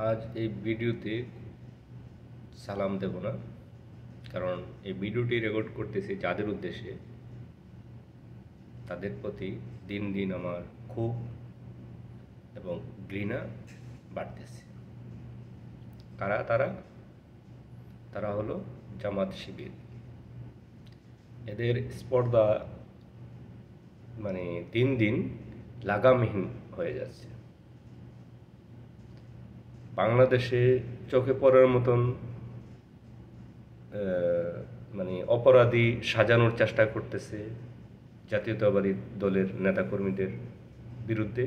আজ এই ভিডিওতে সালাম দেব না, কারণ এই ভিডিওটি রেকর্ড করতেছি যাদের উদ্দেশ্যে, তাদের প্রতি দিন দিন আমার ক্ষোভ এবং ঘৃণা বাড়তেছে। কারা তারা? তারা হলো জামাত শিবির। এদের স্পর্ধা দিন দিন লাগামহীন হয়ে যাচ্ছে। বাংলাদেশে চোখে পড়ার মতন অপরাধী সাজানোর চেষ্টা করতেছে জাতীয়তাবাদী দলের নেতাকর্মীদের বিরুদ্ধে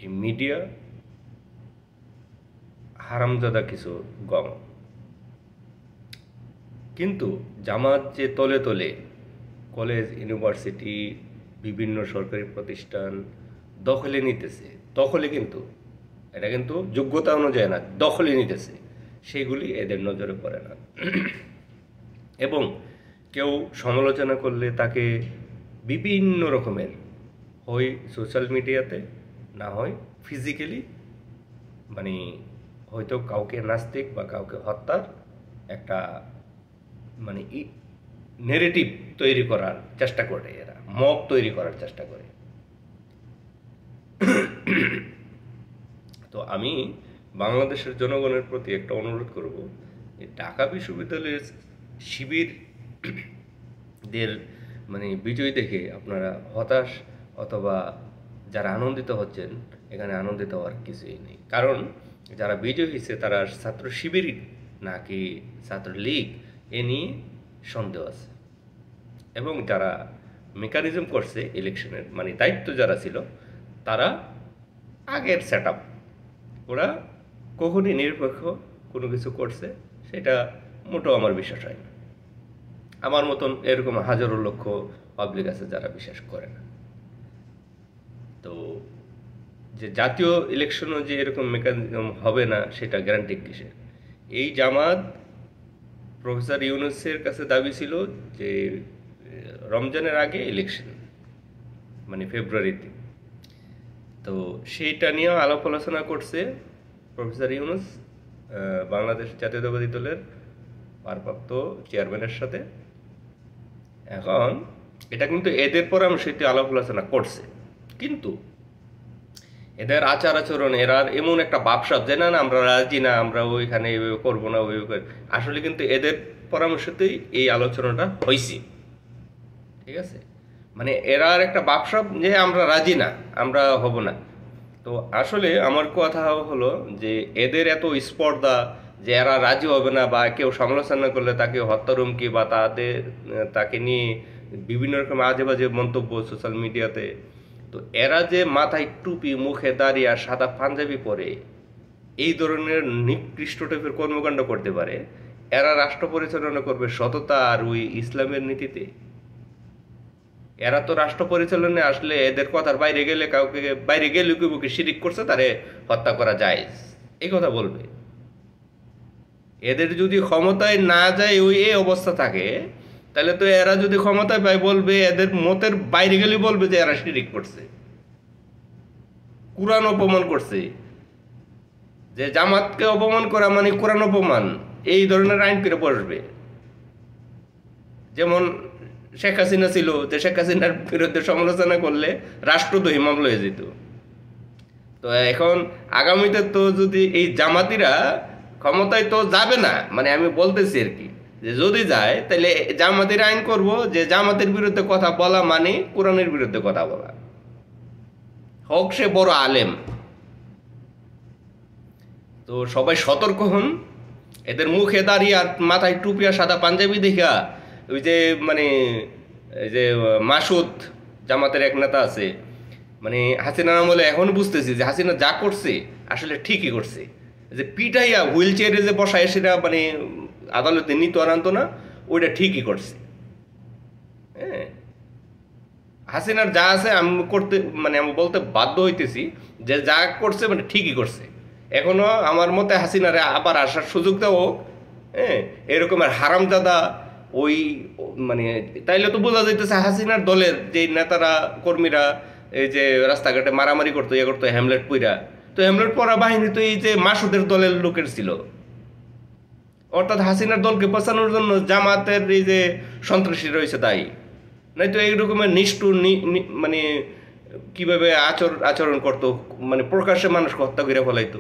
এই মিডিয়া হারামজাদা কিছু গং। কিন্তু জামাত যে তলে তলে কলেজ, ইউনিভার্সিটি, বিভিন্ন সরকারি প্রতিষ্ঠান দখলে নিতেছে, এটা কিন্তু যোগ্যতা অনুযায়ী না, দখলে নিতেছে, সেগুলি এদের নজরে পড়ে না। এবং কেউ সমালোচনা করলে তাকে বিভিন্ন রকমের, হয় সোশ্যাল মিডিয়াতে, না হয় ফিজিক্যালি, হয়তো কাউকে নাস্তিক বা কাউকে হত্যার একটা নেগেটিভ তৈরি করার চেষ্টা করে, এরা মব তৈরি করার চেষ্টা করে। তো আমি বাংলাদেশের জনগণের প্রতি একটা অনুরোধ করব, ঢাকা বিশ্ববিদ্যালয়ের শিবিরদের বিজয় দেখে আপনারা হতাশ অথবা যারা আনন্দিত হচ্ছেন, এখানে আনন্দিত হওয়ার কিছুই নেই। কারণ যারা বিজয় হয়েছে তারা ছাত্র শিবির নাকি ছাত্রলীগ, এ নিয়ে সন্দেহ আছে। এবং যারা মেকানিজম করছে ইলেকশনের, দায়িত্ব যারা ছিল, তারা আগের সেট আপ, ওরা কখনই নিরপেক্ষ কোনো কিছু করছে সেটা মোটেও আমার বিশ্বাস হয় না। আমার মতন এরকম হাজারো লক্ষ পাবলিক আছে যারা বিশ্বাস করে না। তো যে জাতীয় ইলেকশনও যে এরকম মেকানিজম হবে না, সেটা গ্যারান্টি কিসের? এই জামাত প্রফেসর ইউনূসের কাছে দাবি ছিল যে রমজানের আগে ইলেকশন, ফেব্রুয়ারিতে। তো সেইটা নিয়েও আলাপ আলোচনা করছে প্রফেসর ইউনূস বাংলাদেশ জাতীয়তাবাদী দলের ভারপ্রাপ্ত চেয়ারম্যানের সাথে। এখন এটা কিন্তু এদের পরামর্শে আলাপ আলোচনা করছে, কিন্তু এদের আচার আচরণ, এরার এমন একটা ভাবসাব যে না আমরা রাজি না, আমরা ওইখানে এইভাবে করবো না, ওইভাবে। আসলে কিন্তু এদের পরামর্শতেই এই আলোচনাটা হয়েছে, ঠিক আছে? এরার একটা ভাবসাব যে আমরা রাজি না, আমরা হব না। তো আসলে আমার কথা হলো যে এদের এত স্পর্ধা যে এরা রাজি হবে না, বা কেউ সমালোচনা করলে তাকে হত্যার হুমকি, বা তাকে নিয়ে বিভিন্ন রকম আজে বাজে মন্তব্য সোশ্যাল মিডিয়াতে। তো এরা যে মাথায় টুপি, মুখে দাঁড়িয়ে আর সাদা পাঞ্জাবি পরে এই ধরনের নিকৃষ্ট টাইপের কর্মকাণ্ড করতে পারে, এরা রাষ্ট্র পরিচালনা করবে সততা আর ওই ইসলামের নীতিতে? এরা তো রাষ্ট্র পরিচালনায় আসলে এদের কথার বাইরে গেলে, কাউকে বাইরে গেলে বুকে শিরিক করছে, তারে হত্যা করা যায়, এই কথা বলবে। এদের যদি ক্ষমতায় না যায়, ওই এই অবস্থা থাকে, তাহলে তো এরা যদি ক্ষমতায় পায় বলবে, এদের মতের বাইরে গেলে বলবে যে এরা শিরিক করছে, কুরআন অপমান করছে। যে জামাতকে অপমান করা কুরআন অপমান, এই ধরনের আইন করে বসবে। যেমন শেখ হাসিনা ছিল, যে শেখ হাসিনার বিরুদ্ধে সমালোচনা করলে রাষ্ট্রদ্রোহী মামলা হয়ে যেত। তো এখন আগামীতে তো যদি এই জামাতিরা ক্ষমতায় তো যাবে না, আমি বলতেছি আর কি, যে যদি যায় তাহলে জামাতির আইন করব যে জামাতের বিরুদ্ধে কথা বলা কোরআনের বিরুদ্ধে কথা বলা, হোক সে বড় আলেম। তো সবাই সতর্ক হন। এদের মুখে দাঁড়িয়ে আর মাথায় টুপি আর সাদা পাঞ্জাবি দেখা, ওই যে এই যে মাসুদ, জামাতের এক নেতা আছে, হাসিনার আমলে এখন বুঝতেছি যে হাসিনা যা করছে আসলে ঠিকই করছে। যে পিটাইয়া হুইল চেয়ারে যে বসায়, সেটা আদালতে নিত আর আনতো না, ওইটা ঠিকই করছে। হ্যাঁ, হাসিনার যা আছে আমি আমি বলতে বাধ্য হইতেছি যে যা করছে ঠিকই করছে। এখনো আমার মতে হাসিনারে আবার আসার সুযোগ দেওয়া হোক। হ্যাঁ, এরকমের হারামজাদা ওই তাইলে তো বোঝা যাইতেছে হাসিনার দলের যে নেতারা, কর্মীরা এই যে রাস্তাঘাটে মারামারি করতো, করতো হ্যামলেট পুইরা, তো হেমলেট পরা বাহিনী তো এই যে মাসুদের দলের লোকের ছিল, অর্থাৎ হাসিনার দলকে বাঁচানোর জন্য জামাতের এই যে সন্ত্রাসী রয়েছে তাই, নাই তো এই রকমের নিষ্ঠুর মানে কিভাবে আচরণ করতো, মানে প্রকাশ্যে মানুষকে হত্যা করে ফেলাইতো।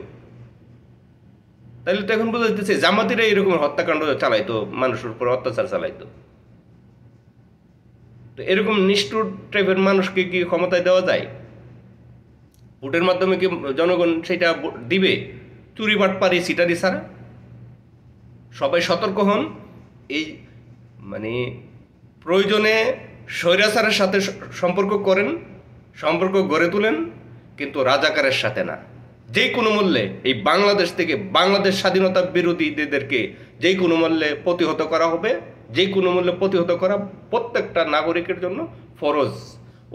তাইলে তো এখন বোঝা যাচ্ছে জামাতিরা এইরকম হত্যাকাণ্ড চালাইতো, মানুষের উপর অত্যাচার চালাইতো। তো এরকম নিষ্ঠুর টাইপের মানুষকে কি ক্ষমতায় দেওয়া যায়? ভোটের মাধ্যমে কি জনগণ সেটা দিবে? চুরি বাটপারি সিটারি ছাড়া। সবাই সতর্ক হন। এই মানে প্রয়োজনে স্বৈরাচারের সাথে সম্পর্ক করেন, সম্পর্ক গড়ে তুলেন, কিন্তু রাজাকারের সাথে না। যে কোনো মূল্যে এই বাংলাদেশ থেকে বাংলাদেশ স্বাধীনতা বিরোধীদেরকে যে কোনো মূল্যে প্রতিহত করা হবে। যে কোনো মূল্যে প্রতিহত করা প্রত্যেকটা নাগরিকের জন্য ফরজ।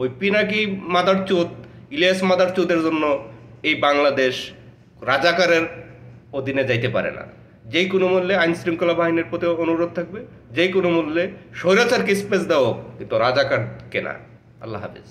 ওই পিনাকি মাদারচোদ, ইলিয়াস মাদারচোদের জন্য এই বাংলাদেশ রাজাকারের অধীনে যাইতে পারে না। যে কোনো মূল্যে আইন শৃঙ্খলা বাহিনীর প্রতি অনুরোধ থাকবে, যে কোনো মূল্যে স্বৈরাচারকে স্পেস দেওয়া হোক, কিন্তু রাজাকার কেনা। আল্লাহ হাফেজ।